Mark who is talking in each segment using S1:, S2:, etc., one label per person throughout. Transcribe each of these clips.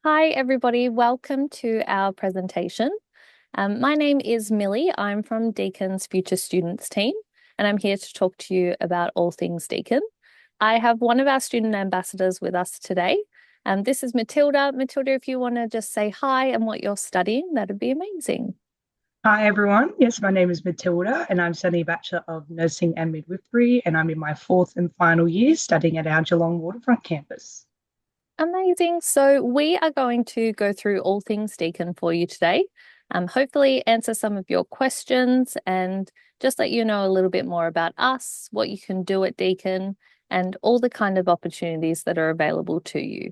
S1: Hi, everybody. Welcome to our presentation. My name is Millie. I'm from Deakin's Future Students team, and I'm here to talk to you about all things Deakin. I have one of our student ambassadors with us today. This is Matilda. Matilda, if you want to just say hi and what you're studying, that'd be amazing.
S2: Hi everyone. Yes, my name is Matilda and I'm studying a Bachelor of Nursing and Midwifery and I'm in my fourth and final year studying at our Geelong Waterfront campus.
S1: Amazing. So we are going to go through all things Deakin for you today. Hopefully answer some of your questions and just let you know a little bit more about us, what you can do at Deakin, and all the kind of opportunities that are available to you.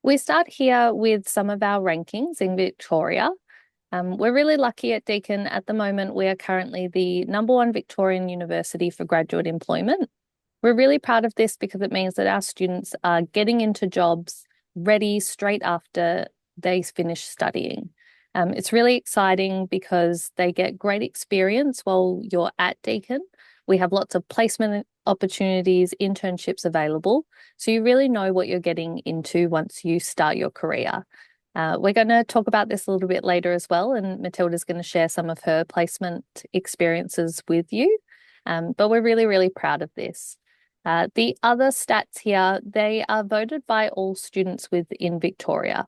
S1: We start here with some of our rankings in Victoria. We're really lucky at Deakin at the moment. We are currently the #1 Victorian university for graduate employment. We're really proud of this because it means that our students are getting into jobs ready straight after they finish studying. It's really exciting because they get great experience while you're at Deakin. We have lots of placement opportunities, internships available. So you really know what you're getting into once you start your career. We're going to talk about this a little bit later as well, and Matilda's going to share some of her placement experiences with you. But we're really, really proud of this. The other stats here, they are voted by all students within Victoria.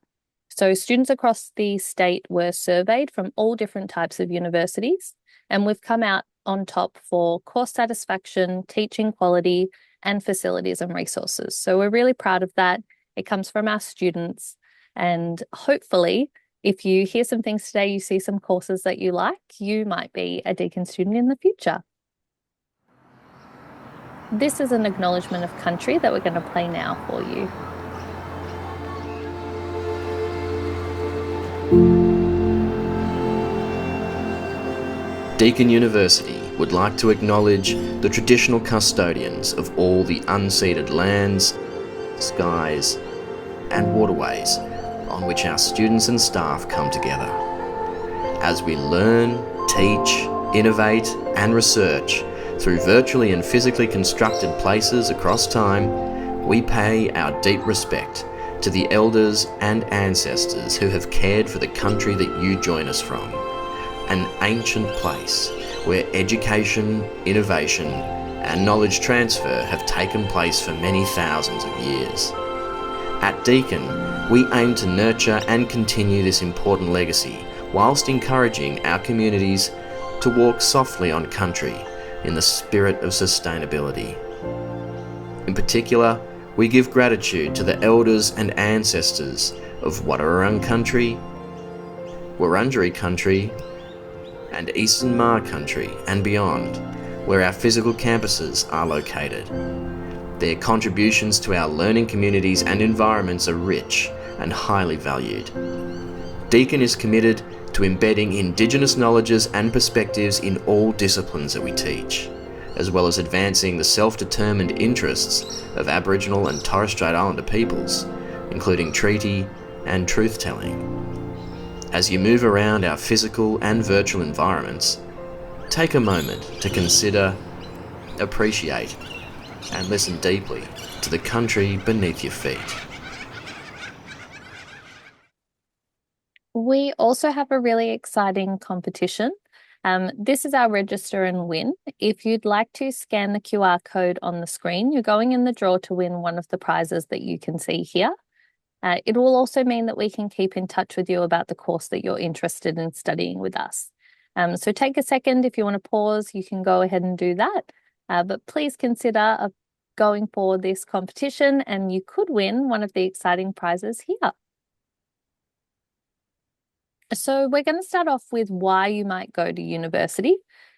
S1: So students across the state were surveyed from all different types of universities, and we've come out on top for course satisfaction, teaching quality, and facilities and resources. So we're really proud of that. It comes from our students, and hopefully, if you hear some things today, you see some courses that you like, you might be a Deakin student in the future. This is an acknowledgement of country that we're going to play now for you.
S3: Deakin University would like to acknowledge the traditional custodians of all the unceded lands, skies, and waterways on which our students and staff come together. As we learn, teach, innovate, and research through virtually and physically constructed places across time, we pay our deep respect to the elders and ancestors who have cared for the country that you join us from. An ancient place where education, innovation, and knowledge transfer have taken place for many thousands of years. At Deakin, we aim to nurture and continue this important legacy whilst encouraging our communities to walk softly on country in the spirit of sustainability. In particular, we give gratitude to the elders and ancestors of Wadawurrung country, Wurundjeri country, and Eastern Maar country and beyond, where our physical campuses are located. Their contributions to our learning communities and environments are rich and highly valued. Deakin is committed to embedding Indigenous knowledges and perspectives in all disciplines that we teach, as well as advancing the self-determined interests of Aboriginal and Torres Strait Islander peoples, including treaty and truth-telling. As you move around our physical and virtual environments, take a moment to consider, appreciate, and listen deeply to the country beneath your feet.
S1: We also have a really exciting competition. This is our register and win. If you'd like to scan the QR code on the screen, you're going in the draw to win one of the prizes that you can see here. It will also mean that we can keep in touch with you about the course that you're interested in studying with us. So take a second. If you want to pause, you can go ahead and do that. But please consider going for this competition and you could win one of the exciting prizes here. So we're going to start off with why you might go to university.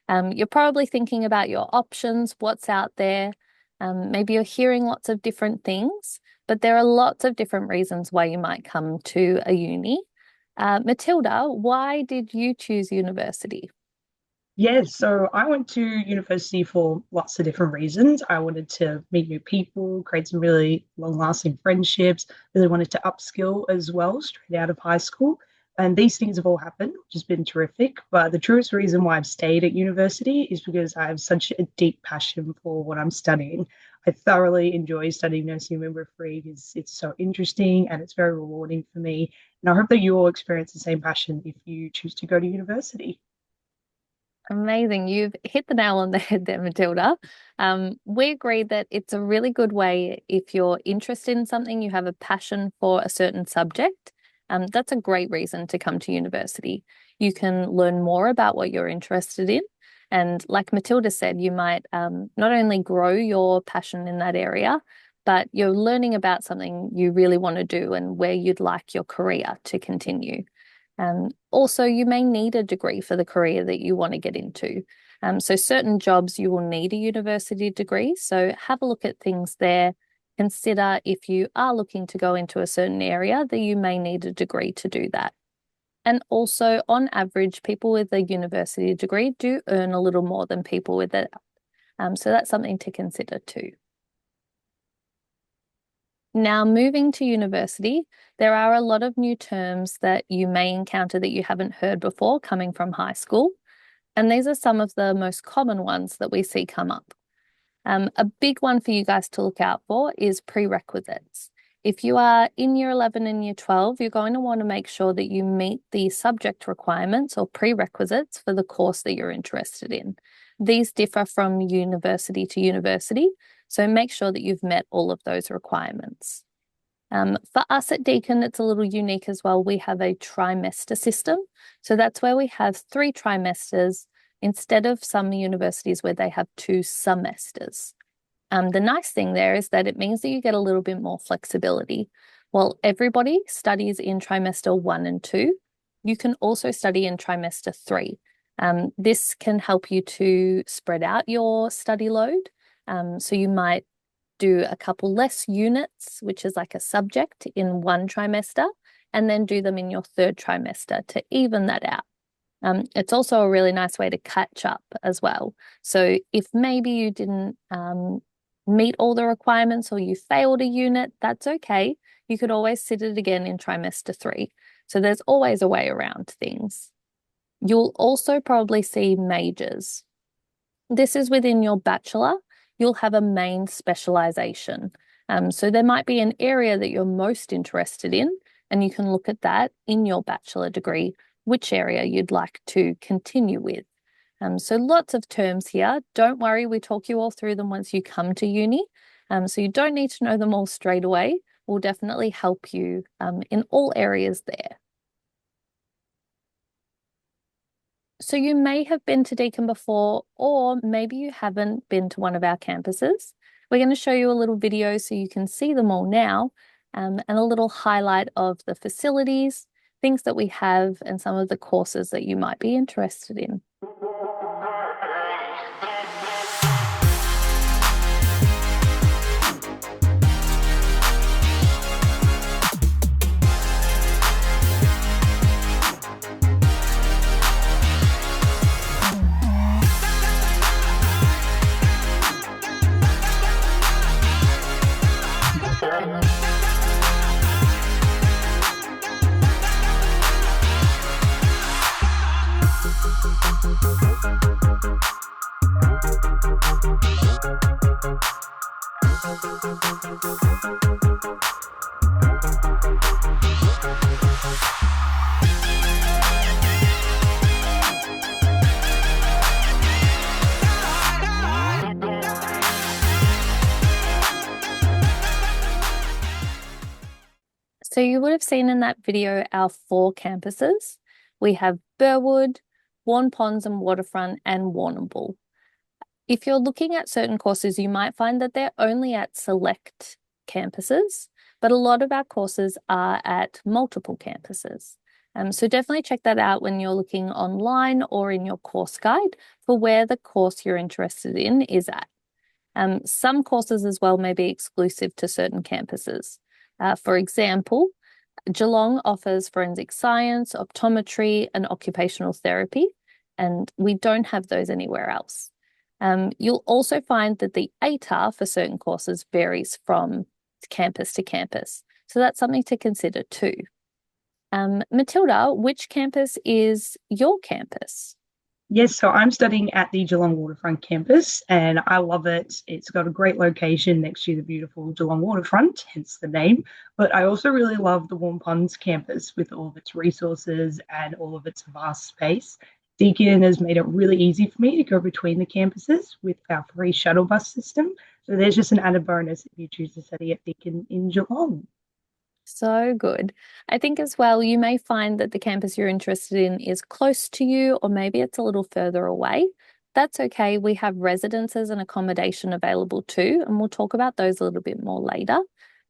S1: You're probably thinking about your options, what's out there. Maybe you're hearing lots of different things, but there are lots of different reasons why you might come to a uni. Matilda, why did you choose university?
S2: Yes, so I went to university for lots of different reasons. I wanted to meet new people, create some really long-lasting friendships, really wanted to upskill as well straight out of high school. And these things have all happened, which has been terrific. But the truest reason why I've stayed at university is because I have such a deep passion for what I'm studying. I thoroughly enjoy studying nursing and midwifery because it's so interesting and it's very rewarding for me. And I hope that you all experience the same passion if you choose to go to university.
S1: Amazing. You've hit the nail on the head there, Matilda. We agree that it's a really good way if you're interested in something, you have a passion for a certain subject. That's a great reason to come to university. You can learn more about what you're interested in. And like Matilda said, you might not only grow your passion in that area, but you're learning about something you really want to do and where you'd like your career to continue. Also, you may need a degree for the career that you want to get into. So certain jobs you will need a university degree. So have a look at things there. Consider if you are looking to go into a certain area that you may need a degree to do that. And also, on average, people with a university degree do earn a little more than people with it. So that's something to consider too. Now, moving to university, there are a lot of new terms that you may encounter that you haven't heard before coming from high school. And these are some of the most common ones that we see come up. A big one for you guys to look out for is prerequisites. If you are in year 11 and year 12, you're going to want to make sure that you meet the subject requirements or prerequisites for the course that you're interested in. These differ from university to university, so make sure that you've met all of those requirements. For us at Deakin, it's a little unique as well. We have a trimester system. So that's where we have 3 trimesters instead of some universities where they have 2 semesters. The nice thing there is that it means that you get a little bit more flexibility. While everybody studies in trimester 1 and 2, you can also study in trimester 3. This can help you to spread out your study load. So you might do a couple less units, which is like a subject in 1 trimester, and then do them in your 3rd trimester to even that out. It's also a really nice way to catch up as well. So if maybe you didn't meet all the requirements or you failed a unit, that's okay. You could always sit it again in trimester 3. So there's always a way around things. You'll also probably see majors. This is within your bachelor. You'll have a main specialization. So there might be an area that you're most interested in, and you can look at that in your bachelor degree, which area you'd like to continue with. So lots of terms here. Don't worry, we talk you all through them once you come to uni. So you don't need to know them all straight away. We'll definitely help you in all areas there. So you may have been to Deakin before, or maybe you haven't been to one of our campuses. We're going to show you a little video so you can see them all now, and a little highlight of the facilities, things that we have, and some of the courses that you might be interested in. So you would have seen in that video our 4 campuses. We have Burwood, Warn Ponds and Waterfront, and Warrnambool. If you're looking at certain courses, you might find that they're only at select campuses, but a lot of our courses are at multiple campuses. So definitely check that out when you're looking online or in your course guide for where the course you're interested in is at. Some courses as well may be exclusive to certain campuses. For example, Geelong offers forensic science, optometry, and occupational therapy, and we don't have those anywhere else. You'll also find that the ATAR for certain courses varies from campus to campus, so that's something to consider too. Matilda, which campus is your campus?
S2: Yes, so I'm studying at the Geelong Waterfront campus and I love it. It's got a great location next to the beautiful Geelong Waterfront, hence the name. But I also really love the Warm Ponds campus with all of its resources and all of its vast space. Deakin has made it really easy for me to go between the campuses with our free shuttle bus system. So there's just an added bonus if you choose to study at Deakin in Geelong.
S1: So good. I think as well, you may find that the campus you're interested in is close to you, or maybe it's a little further away. That's okay. We have residences and accommodation available too, and we'll talk about those a little bit more later.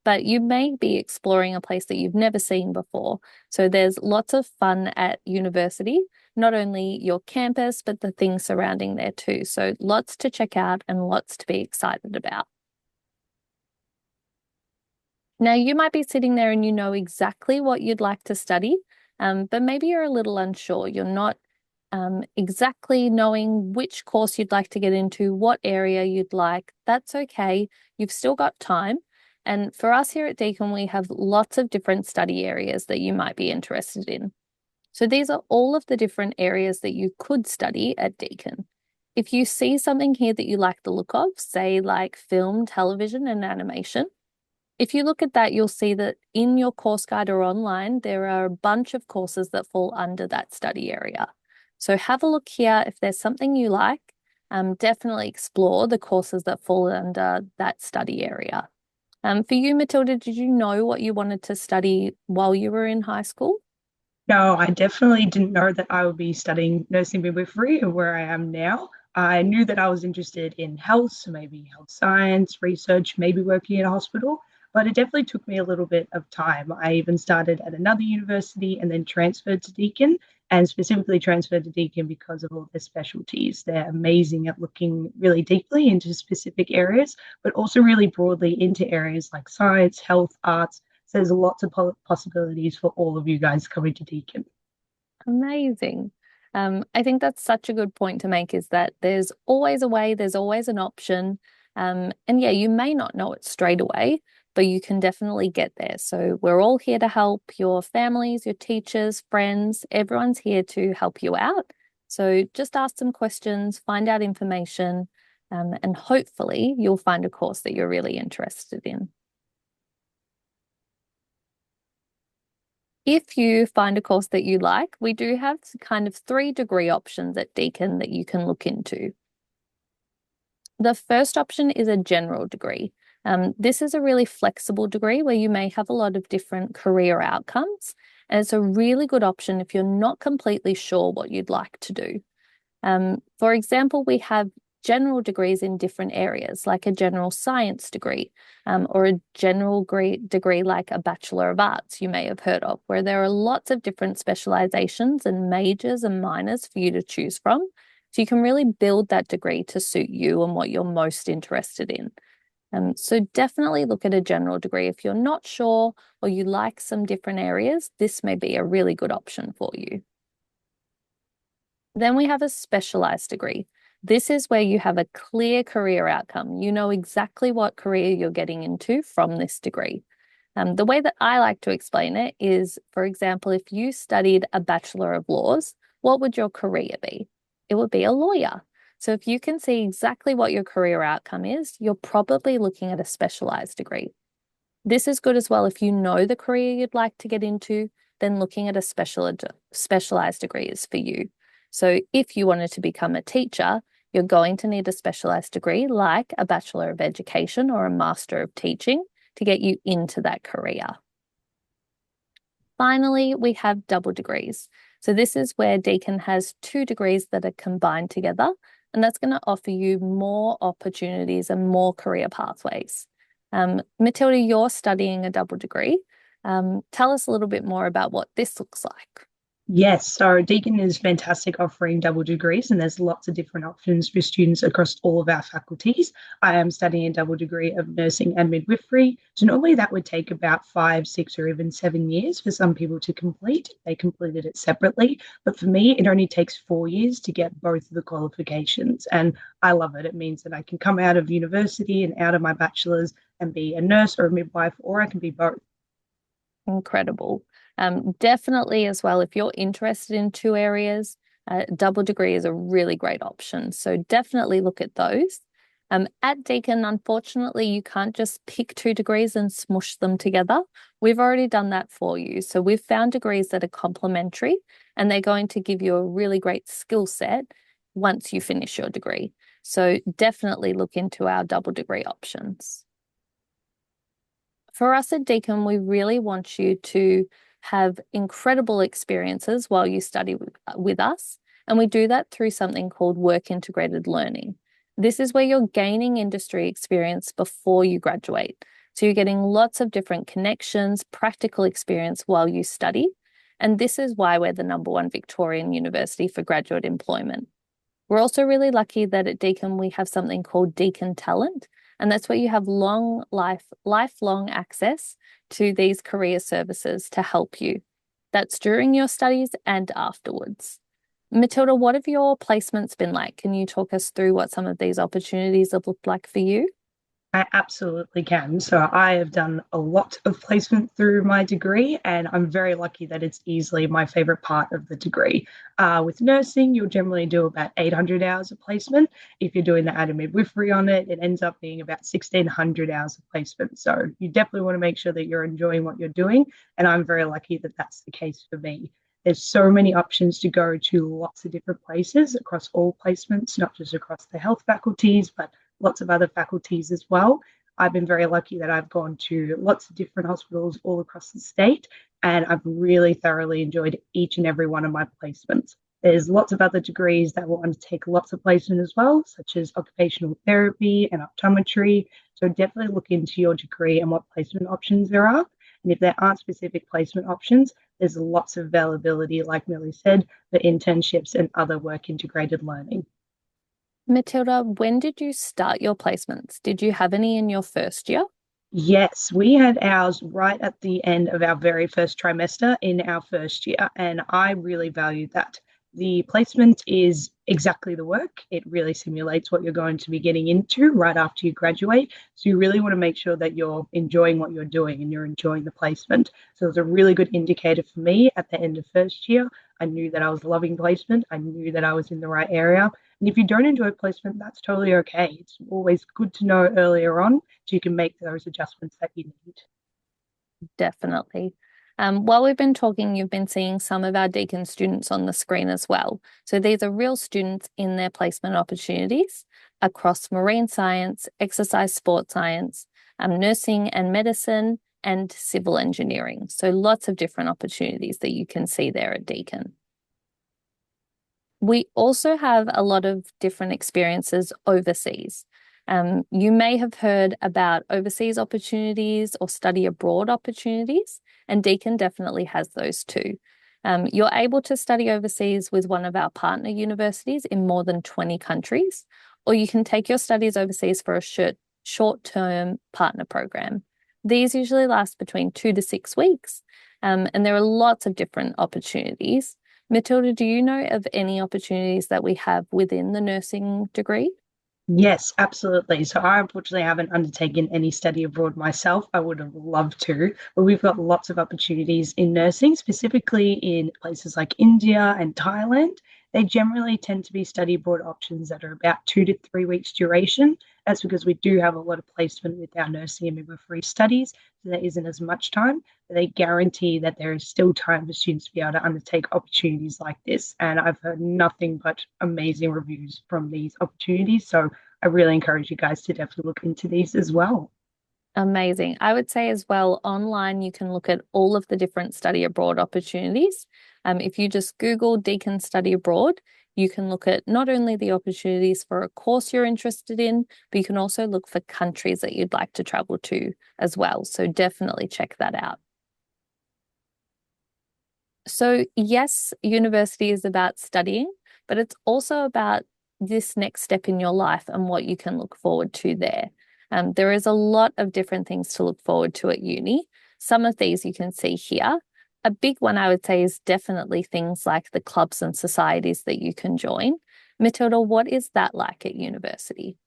S1: But you may be exploring a place that you've never seen before. So there's lots of fun at university, not only your campus, but the things surrounding there too. So lots to check out and lots to be excited about. Now, you might be sitting there and you know exactly what you'd like to study, but maybe you're a little unsure. You're not exactly knowing which course you'd like to get into, what area you'd like. That's okay. You've still got time. And for us here at Deakin, we have lots of different study areas that you might be interested in. So these are all of the different areas that you could study at Deakin. If you see something here that you like the look of, say like film, television, and animation, if you look at that, you'll see that in your course guide or online, there are a bunch of courses that fall under that study area. So have a look here. If there's something you like, definitely explore the courses that fall under that study area. For you, Matilda, did you know what you wanted to study while you were in high school?
S2: No, I definitely didn't know that I would be studying nursing midwifery and where I am now. I knew that I was interested in health, so maybe health science, research, maybe working in a hospital, but it definitely took me a little bit of time. I even started at another university and then transferred to Deakin, and specifically transferred to Deakin because of all their specialties. They're amazing at looking really deeply into specific areas, but also really broadly into areas like science, health, arts. So there's lots of possibilities for all of you guys coming to Deakin.
S1: Amazing. I think that's such a good point to make is that there's always a way, there's always an option. And yeah, you may not know it straight away, but you can definitely get there. So we're all here to help your families, your teachers, friends, everyone's here to help you out. So just ask some questions, find out information, and hopefully you'll find a course that you're really interested in. If you find a course that you like, we do have kind of 3 degree options at Deakin that you can look into. The first option is a general degree. This is a really flexible degree where you may have a lot of different career outcomes, and it's a really good option if you're not completely sure what you'd like to do. For example, we have general degrees in different areas, like a general science degree, or a general degree like a Bachelor of Arts you may have heard of, where there are lots of different specializations and majors and minors for you to choose from. So you can really build that degree to suit you and what you're most interested in. So definitely look at a general degree. If you're not sure or you like some different areas, this may be a really good option for you. Then we have a specialized degree. This is where you have a clear career outcome. You know exactly what career you're getting into from this degree. The way that I like to explain it is, for example, if you studied a Bachelor of Laws, what would your career be? It would be a lawyer. So if you can see exactly what your career outcome is, you're probably looking at a specialized degree. This is good as well if you know the career you'd like to get into, then looking at a specialized degree is for you. So if you wanted to become a teacher, you're going to need a specialized degree like a Bachelor of Education or a Master of Teaching to get you into that career. Finally, we have double degrees. So this is where Deakin has 2 degrees that are combined together, and that's going to offer you more opportunities and more career pathways. Matilda, you're studying a double degree. Tell us a little bit more about what this looks like.
S2: Yes, so Deakin is fantastic offering double degrees, and there's lots of different options for students across all of our faculties. I am studying a double degree of nursing and midwifery. So normally that would take about 5, 6, or even 7 years for some people to complete. They completed it separately, but for me, it only takes 4 years to get both of the qualifications, and I love it. It means that I can come out of university and out of my bachelor's and be a nurse or a midwife, or I can be both.
S1: Incredible. Definitely as well, if you're interested in 2 areas, A double degree is a really great option. So definitely look at those. At Deakin, unfortunately, you can't just pick 2 degrees and smush them together. We've already done that for you. So we've found degrees that are complementary and they're going to give you a really great skill set once you finish your degree. So definitely look into our double degree options. For us at Deakin, we really want you to have incredible experiences while you study with us. And we do that through something called work integrated learning. This is where you're gaining industry experience before you graduate. So you're getting lots of different connections, practical experience while you study. And this is why we're the #1 Victorian university for graduate employment. We're also really lucky that at Deakin we have something called Deakin Talent, and that's where you have lifelong access to these career services to help you. That's during your studies and afterwards. Matilda, what have your placements been like? Can you talk us through what some of these opportunities have looked like for you?
S2: I absolutely can. So I have done a lot of placement through my degree, and I'm very lucky that it's easily my favorite part of the degree. With nursing, you'll generally do about 800 hours of placement. If you're doing the added midwifery on it, it ends up being about 1,600 hours of placement. So you definitely want to make sure that you're enjoying what you're doing, and I'm very lucky that that's the case for me. There's so many options to go to lots of different places across all placements, not just across the health faculties, but lots of other faculties as well. I've been very lucky that I've gone to lots of different hospitals all across the state, and I've really thoroughly enjoyed each and every one of my placements. There's lots of other degrees that will undertake lots of placement as well, such as occupational therapy and optometry. So definitely look into your degree and what placement options there are. And if there aren't specific placement options, there's lots of availability, like Millie said, for internships and other work integrated learning.
S1: Matilda, when did you start your placements? Did you have any in your first year?
S2: Yes, we had ours right at the end of our very first trimester in our first year, and I really valued that. The placement is exactly the work. It really simulates what you're going to be getting into right after you graduate. So you really want to make sure that you're enjoying what you're doing and you're enjoying the placement. So it was a really good indicator for me at the end of first year. I knew that I was loving placement. I knew that I was in the right area. And if you don't enjoy placement, that's totally okay. It's always good to know earlier on so you can make those adjustments that you need.
S1: Definitely. While we've been talking, you've been seeing some of our Deakin students on the screen as well. So these are real students in their placement opportunities across marine science, exercise sport science, nursing and medicine, and civil engineering. So lots of different opportunities that you can see there at Deakin. We also have a lot of different experiences overseas. You may have heard about overseas opportunities or study abroad opportunities, and Deakin definitely has those too. You're able to study overseas with one of our partner universities in more than 20 countries, or you can take your studies overseas for a short-term partner program. These usually last between 2 to 6 weeks, and there are lots of different opportunities. Matilda, do you know of any opportunities that we have within the nursing degree?
S2: Yes, absolutely. So I unfortunately haven't undertaken any study abroad myself. I would have loved to, but we've got lots of opportunities in nursing, specifically in places like India and Thailand. They generally tend to be study abroad options that are about 2 to 3 weeks duration. That's because we do have a lot of placement with our nursing and midwifery studies, so there isn't as much time. But they guarantee that there is still time for students to be able to undertake opportunities like this. And I've heard nothing but amazing reviews from these opportunities. So I really encourage you guys to definitely look into these as well.
S1: Amazing. I would say as well, online, you can look at all of the different study abroad opportunities. If you just Google Deakin Study Abroad, you can look at not only the opportunities for a course you're interested in, but you can also look for countries that you'd like to travel to as well. So definitely check that out. So yes, university is about studying, but it's also about this next step in your life and what you can look forward to there. There is a lot of different things to look forward to at uni. Some of these you can see here. A big one I would say is definitely things like the clubs and societies that you can join. Matilda, what is that like at university?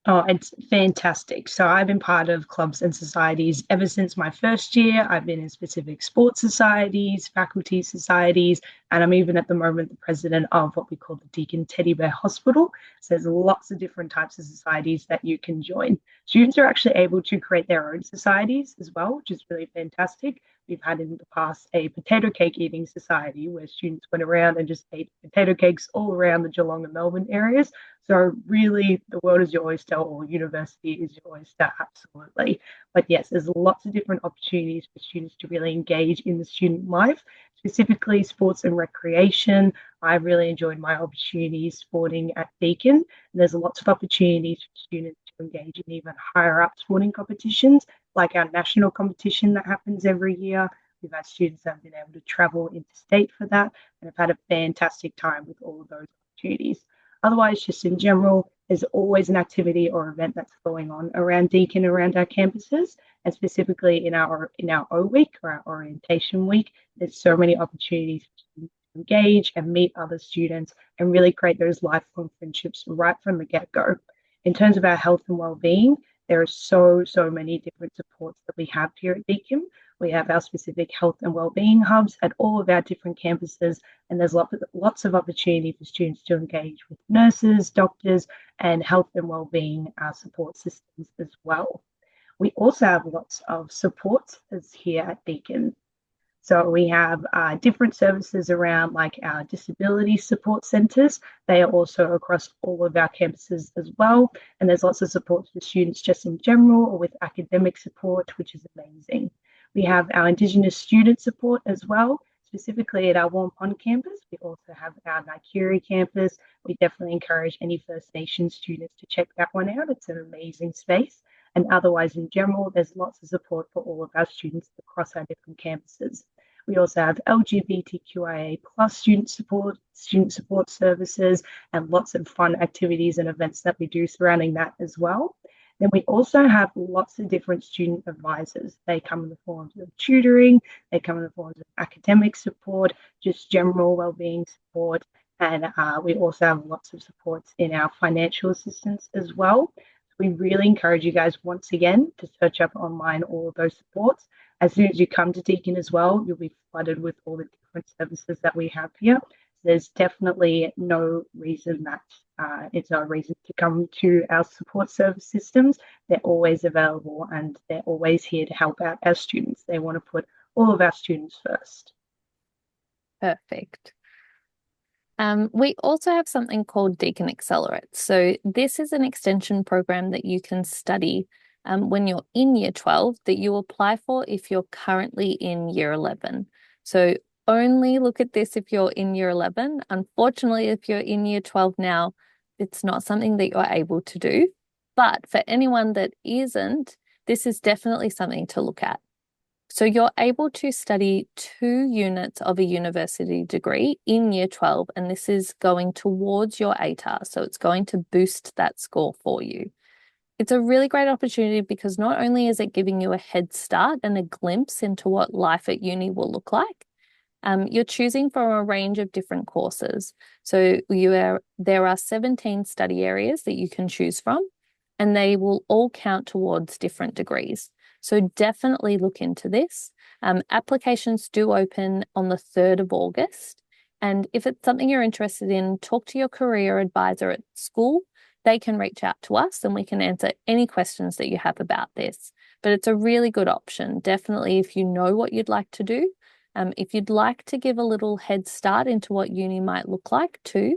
S2: Oh, it's fantastic. So I've been part of clubs and societies ever since my first year. I've been in specific sports societies, faculty societies, and I'm even at the moment the president of what we call the Deakin Teddy Bear Hospital. So there's lots of different types of societies that you can join. Students are actually able to create their own societies as well, which is really fantastic. We've had in the past a potato cake eating society where students went around and just ate potato cakes all around the Geelong and Melbourne areas. So really, the world is your oyster, or university is your oyster, absolutely. But yes, there's lots of different opportunities for students to really engage in the student life, specifically sports and recreation. I've really enjoyed my opportunities sporting at Deakin. And there's lots of opportunities for students to engage in even higher up sporting competitions, like our national competition that happens every year. We've had students that have been able to travel interstate for that and have had a fantastic time with all of those opportunities. Otherwise, just in general, there's always an activity or event that's going on around Deakin, around our campuses, and specifically in our O week or our orientation week. There's so many opportunities to engage and meet other students and really create those lifelong friendships right from the get-go. In terms of our health and well-being, there are so many different supports that we have here at Deakin. We have our specific health and well-being hubs at all of our different campuses, and there's lots of opportunity for students to engage with nurses, doctors, and health and well-being support systems as well. We also have lots of supports here at Deakin. So we have different services around like our disability support centres. They are also across all of our campuses as well. And there's lots of support for students just in general or with academic support, which is amazing. We have our Indigenous student support as well, specifically at our Warm Pond campus. We also have our Naikuri campus. We definitely encourage any First Nations students to check that one out. It's an amazing space. And otherwise, in general, there's lots of support for all of our students across our different campuses. We also have LGBTQIA plus student support services, and lots of fun activities and events that we do surrounding that as well. Then we also have lots of different student advisors. They come in the forms of tutoring, they come in the forms of academic support, just general wellbeing support, and we also have lots of supports in our financial assistance as well. We really encourage you guys once again to search up online all of those supports. As soon as you come to Deakin as well, you'll be flooded with all the different services that we have here. There's definitely no reason that it's no reason to come to our support service systems. They're always available and they're always here to help out our students. They want to put all of our students first.
S1: Perfect. We also have something called Deakin Accelerate. So this is an extension program that you can study when you're in year 12 that you apply for if you're currently in year 11. So only look at this if you're in year 11. Unfortunately, if you're in year 12 now, it's not something that you're able to do. But for anyone that isn't, this is definitely something to look at. So you're able to study 2 units of a university degree in year 12, and this is going towards your ATAR. So it's going to boost that score for you. It's a really great opportunity because not only is it giving you a head start and a glimpse into what life at uni will look like, you're choosing from a range of different courses. So there are 17 study areas that you can choose from, and they will all count towards different degrees. So definitely look into this. Applications do open on the 3rd of August. And if it's something you're interested in, talk to your career advisor at school. They can reach out to us and we can answer any questions that you have about this. But it's a really good option. Definitely if you know what you'd like to do, if you'd like to give a little head start into what uni might look like too.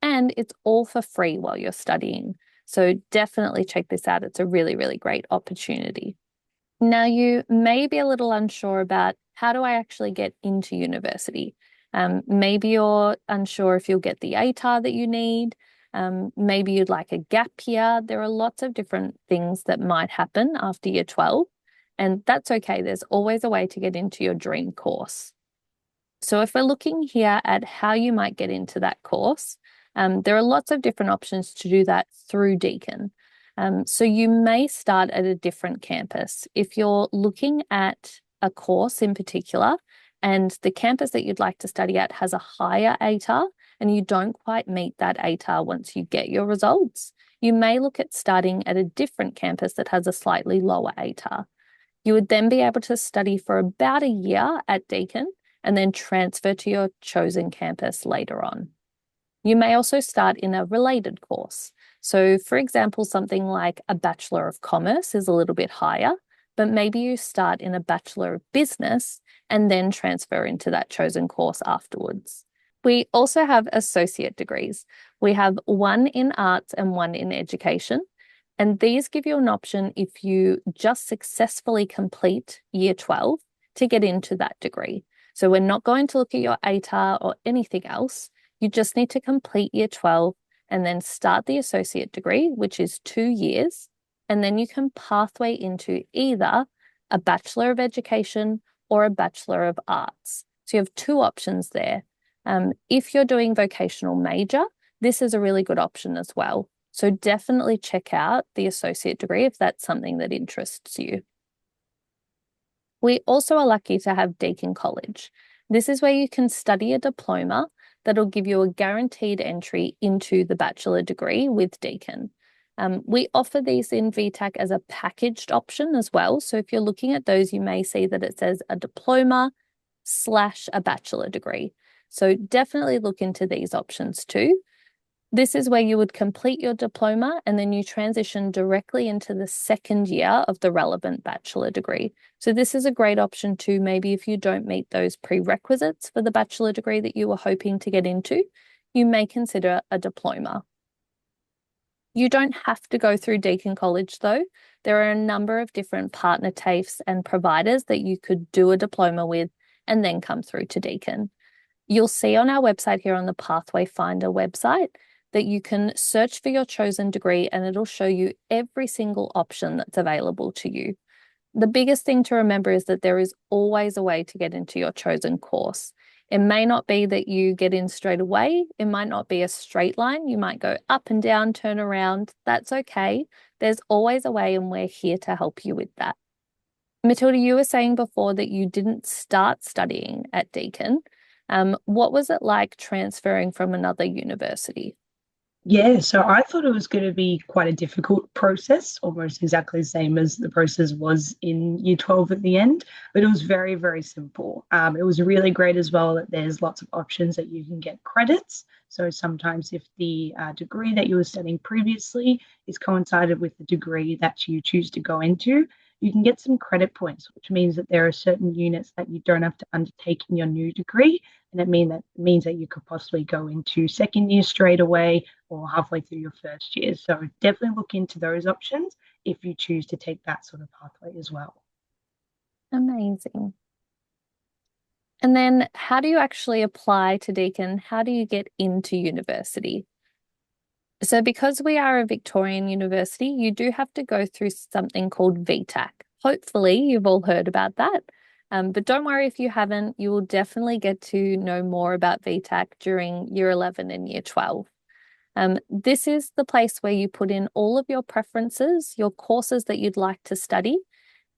S1: And it's all for free while you're studying. So definitely check this out. It's a really, really great opportunity. Now, you may be a little unsure about how do I actually get into university? Maybe you're unsure if you'll get the ATAR that you need. Maybe you'd like a gap year. There are lots of different things that might happen after year 12, and that's okay. There's always a way to get into your dream course. So if we're looking here at how you might get into that course, there are lots of different options to do that through Deakin. So you may start at a different campus. If you're looking at a course in particular and the campus that you'd like to study at has a higher ATAR and you don't quite meet that ATAR once you get your results, you may look at starting at a different campus that has a slightly lower ATAR. You would then be able to study for about a year at Deakin and then transfer to your chosen campus later on. You may also start in a related course. So, for example, something like a Bachelor of Commerce is a little bit higher, but maybe you start in a Bachelor of Business and then transfer into that chosen course afterwards. We also have associate degrees. We have one in arts and one in education. And these give you an option if you just successfully complete year 12 to get into that degree. So we're not going to look at your ATAR or anything else. You just need to complete year 12 and then start the associate degree, which is 2 years. And then you can pathway into either a Bachelor of Education or a Bachelor of Arts. So you have 2 options there. If you're doing vocational major, this is a really good option as well. So definitely check out the associate degree if that's something that interests you. We also are lucky to have Deakin College. This is where you can study a diploma that'll give you a guaranteed entry into the bachelor degree with Deakin. We offer these in VTAC as a packaged option as well. So if you're looking at those, you may see that it says a diploma / a bachelor degree. So definitely look into these options too. This is where you would complete your diploma and then you transition directly into the second year of the relevant bachelor degree. So this is a great option too, maybe if you don't meet those prerequisites for the bachelor degree that you were hoping to get into, you may consider a diploma. You don't have to go through Deakin College though. There are a number of different partner TAFEs and providers that you could do a diploma with and then come through to Deakin. You'll see on our website here on the Pathway Finder website that you can search for your chosen degree and it'll show you every single option that's available to you. The biggest thing to remember is that there is always a way to get into your chosen course. It may not be that you get in straight away. It might not be a straight line. You might go up and down, turn around. That's okay. There's always a way and we're here to help you with that. Matilda, you were saying before that you didn't start studying at Deakin. What was it like transferring from another university?
S2: Yeah, so I thought it was going to be quite a difficult process, almost exactly the same as the process was in year 12 at the end, but it was very, very simple. It was really great as well that there's lots of options that you can get credits. So sometimes if the degree that you were studying previously is coincided with the degree that you choose to go into, you can get some credit points, which means that there are certain units that you don't have to undertake in your new degree. And it means that you could possibly go into second year straight away or halfway through your first year. So definitely look into those options if you choose to take that sort of pathway as well.
S1: Amazing. And then how do you actually apply to Deakin? How do you get into university? So because we are a Victorian university, you do have to go through something called VTAC. Hopefully you've all heard about that. But don't worry if you haven't, you will definitely get to know more about VTAC during year 11 and year 12. This is the place where you put in all of your preferences, your courses that you'd like to study,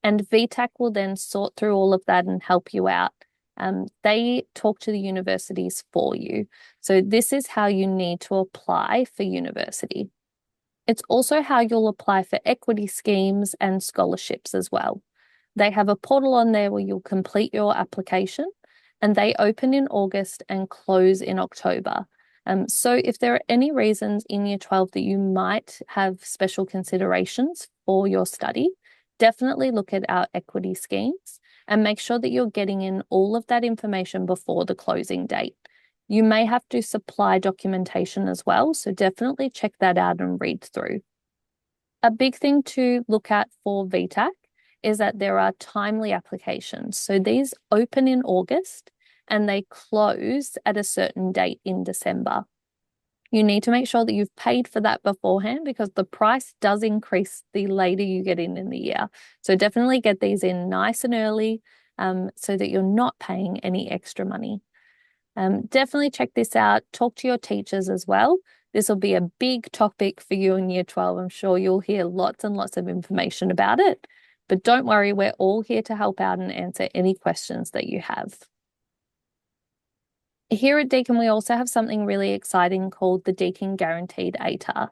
S1: and VTAC will then sort through all of that and help you out. They talk to the universities for you. So this is how you need to apply for university. It's also how you'll apply for equity schemes and scholarships as well. They have a portal on there where you'll complete your application and they open in August and close in October. So if there are any reasons in year 12 that you might have special considerations for your study, definitely look at our equity schemes and make sure that you're getting in all of that information before the closing date. You may have to supply documentation as well, so definitely check that out and read through. A big thing to look at for VTAC is that there are timely applications. So these open in August and they close at a certain date in December. You need to make sure that you've paid for that beforehand because the price does increase the later you get in the year. So definitely get these in nice and early so that you're not paying any extra money. Definitely check this out. Talk to your teachers as well. This will be a big topic for you in year 12. I'm sure you'll hear lots and lots of information about it. But don't worry, we're all here to help out and answer any questions that you have. Here at Deakin, we also have something really exciting called the Deakin Guaranteed ATAR.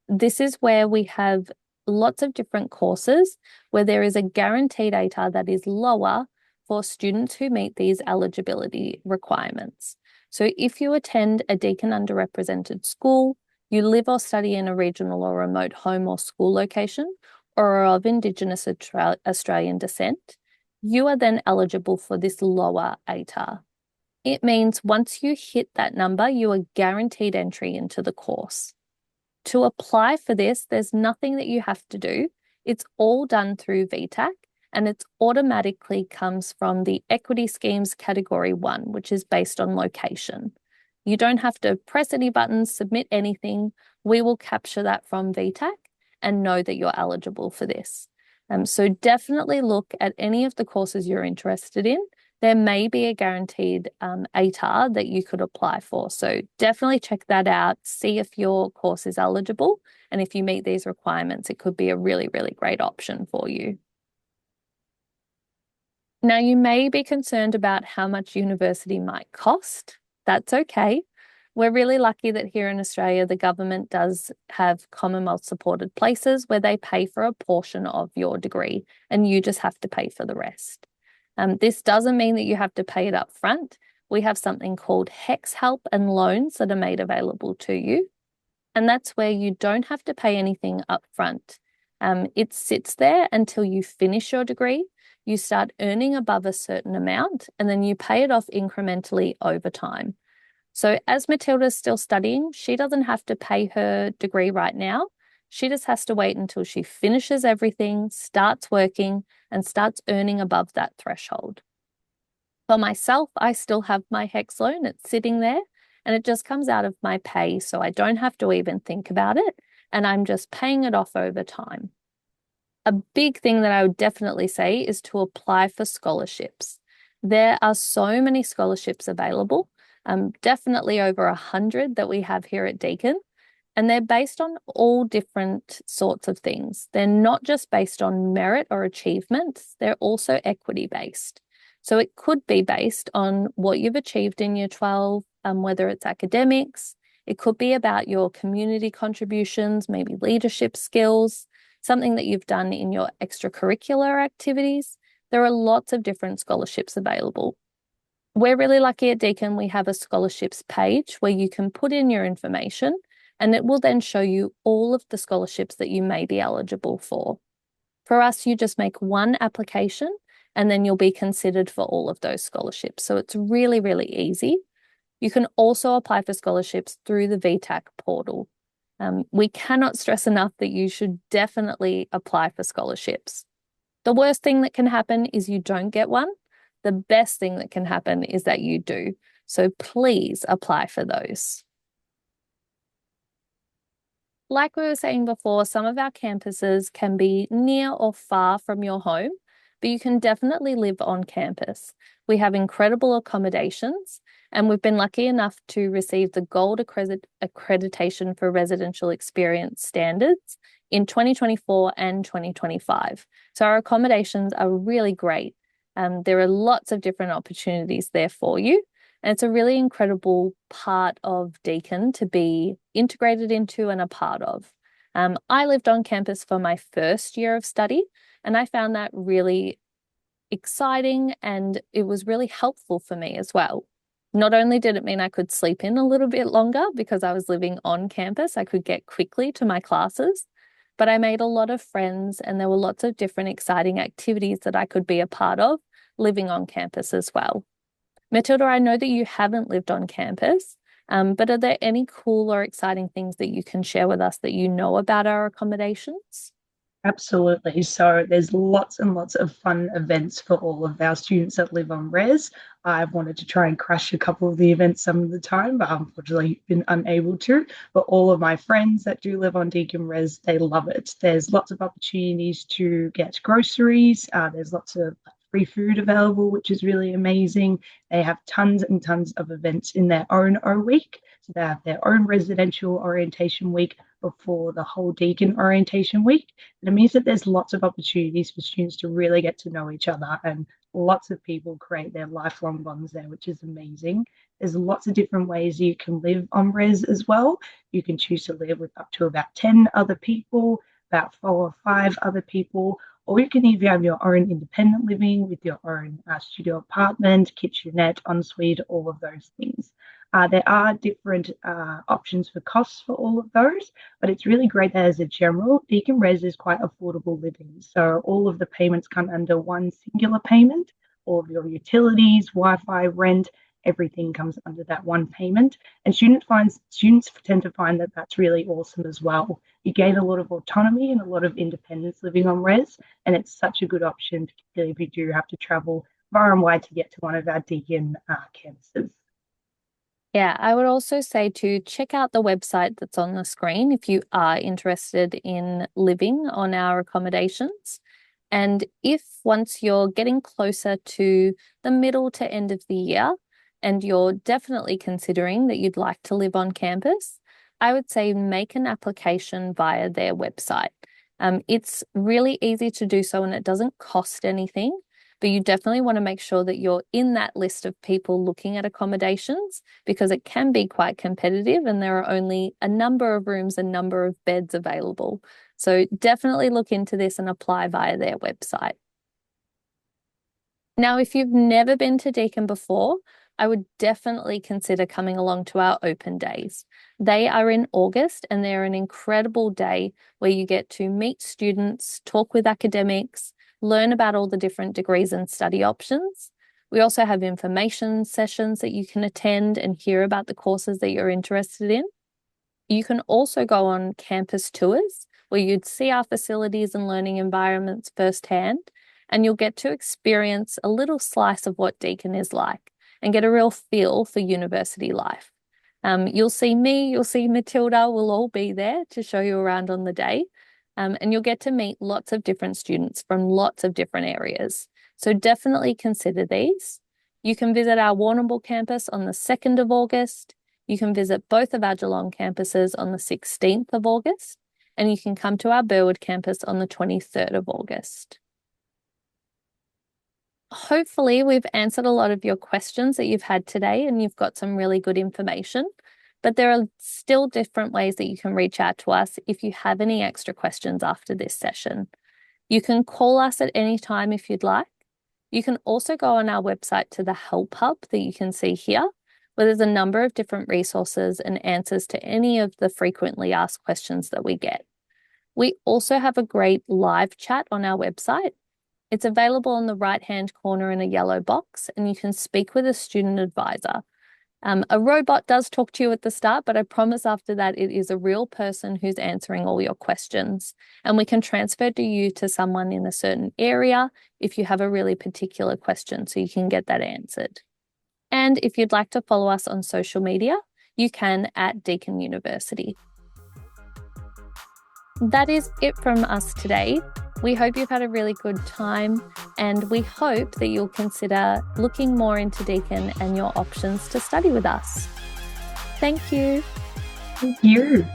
S1: This is where we have lots of different courses where there is a guaranteed ATAR that is lower for students who meet these eligibility requirements. So if you attend a Deakin underrepresented school, you live or study in a regional or remote home or school location, or are of Indigenous Australian descent, you are then eligible for this lower ATAR. It means once you hit that number, you are guaranteed entry into the course. To apply for this, there's nothing that you have to do. It's all done through VTAC, and it automatically comes from the Equity Schemes Category 1, which is based on location. You don't have to press any buttons, submit anything. We will capture that from VTAC and know that you're eligible for this. So definitely look at any of the courses you're interested in. There may be a guaranteed ATAR that you could apply for. So definitely check that out, see if your course is eligible. And if you meet these requirements, it could be a really, really great option for you. Now, you may be concerned about how much university might cost. That's okay. We're really lucky that here in Australia, the government does have Commonwealth supported places where they pay for a portion of your degree and you just have to pay for the rest. This doesn't mean that you have to pay it up front. We have something called HEX help and loans that are made available to you. And that's where you don't have to pay anything up front. It sits there until you finish your degree. You start earning above a certain amount and then you pay it off incrementally over time. So as Matilda's still studying, she doesn't have to pay her degree right now. She just has to wait until she finishes everything, starts working, and starts earning above that threshold. For myself, I still have my HEX loan. It's sitting there and it just comes out of my pay, so I don't have to even think about it, and I'm just paying it off over time. A big thing that I would definitely say is to apply for scholarships. There are so many scholarships available, definitely over 100 that we have here at Deakin, and they're based on all different sorts of things. They're not just based on merit or achievements, they're also equity based. So it could be based on what you've achieved in year 12, whether it's academics, it could be about your community contributions, maybe leadership skills, something that you've done in your extracurricular activities. There are lots of different scholarships available. We're really lucky at Deakin, we have a scholarships page where you can put in your information and it will then show you all of the scholarships that you may be eligible for. For us, you just make one application and then you'll be considered for all of those scholarships. So it's really, really easy. You can also apply for scholarships through the VTAC portal. We cannot stress enough that you should definitely apply for scholarships. The worst thing that can happen is you don't get one. The best thing that can happen is that you do. So please apply for those. Like we were saying before, some of our campuses can be near or far from your home, but you can definitely live on campus. We have incredible accommodations, and we've been lucky enough to receive the Gold Accreditation for Residential Experience Standards in 2024 and 2025. So our accommodations are really great. There are lots of different opportunities there for you. And it's a really incredible part of Deakin to be integrated into and a part of. I lived on campus for my first year of study, and I found that really exciting and it was really helpful for me as well. Not only did it mean I could sleep in a little bit longer because I was living on campus, I could get quickly to my classes, but I made a lot of friends and there were lots of different exciting activities that I could be a part of living on campus as well. Matilda, I know that you haven't lived on campus, but are there any cool or exciting things that you can share with us that you know about our accommodations?
S2: Absolutely. So there's lots and lots of fun events for all of our students that live on res. I've wanted to try and crash a couple of the events some of the time, but unfortunately been unable to. But all of my friends that do live on Deakin res, they love it. There's lots of opportunities to get groceries. There's lots of free food available, which is really amazing. They have tons and tons of events in their own week. So they have their own residential orientation week before the whole Deakin orientation week. And it means that there's lots of opportunities for students to really get to know each other, and lots of people create their lifelong bonds there, which is amazing. There's lots of different ways you can live on res as well. You can choose to live with up to about 10 other people, about 4 or 5 other people, or you can even have your own independent living with your own studio apartment, kitchenette, ensuite, all of those things. There are different options for costs for all of those, but it's really great that as a general, Deakin Res is quite affordable living. So all of the payments come under one singular payment. All of your utilities, Wi-Fi, rent, everything comes under that one payment. And students tend to find that that's really awesome as well. You gain a lot of autonomy and a lot of independence living on res, and it's such a good option, particularly if you do have to travel far and wide to get to one of our Deakin campuses.
S1: Yeah, I would also say to check out the website that's on the screen if you are interested in living on our accommodations. And if once you're getting closer to the middle to end of the year and you're definitely considering that you'd like to live on campus, I would say make an application via their website. It's really easy to do so and it doesn't cost anything. But you definitely want to make sure that you're in that list of people looking at accommodations, because it can be quite competitive and there are only a number of rooms, a number of beds available. So definitely look into this and apply via their website. Now, if you've never been to Deakin before, I would definitely consider coming along to our open days. They are in August and they're an incredible day where you get to meet students, talk with academics, learn about all the different degrees and study options. We also have information sessions that you can attend and hear about the courses that you're interested in. You can also go on campus tours where you'd see our facilities and learning environments firsthand, and you'll get to experience a little slice of what Deakin is like and get a real feel for university life. You'll see me, you'll see Matilda, we'll all be there to show you around on the day. And you'll get to meet lots of different students from lots of different areas. So definitely consider these. You can visit our Warrnambool campus on the 2nd of August. You can visit both of our Geelong campuses on the 16th of August. And you can come to our Burwood campus on the 23rd of August. Hopefully we've answered a lot of your questions that you've had today and you've got some really good information. But there are still different ways that you can reach out to us if you have any extra questions after this session. You can call us at any time if you'd like. You can also go on our website to the Help Hub that you can see here, where there's a number of different resources and answers to any of the frequently asked questions that we get. We also have a great live chat on our website. It's available on the right-hand corner in a yellow box, and you can speak with a student advisor. A robot does talk to you at the start, but I promise after that it is a real person who's answering all your questions. And we can transfer you to someone in a certain area if you have a really particular question, so you can get that answered. And if you'd like to follow us on social media, you can at Deakin University. That is it from us today. We hope you've had a really good time, and we hope that you'll consider looking more into Deakin and your options to study with us. Thank you.
S2: Thank you.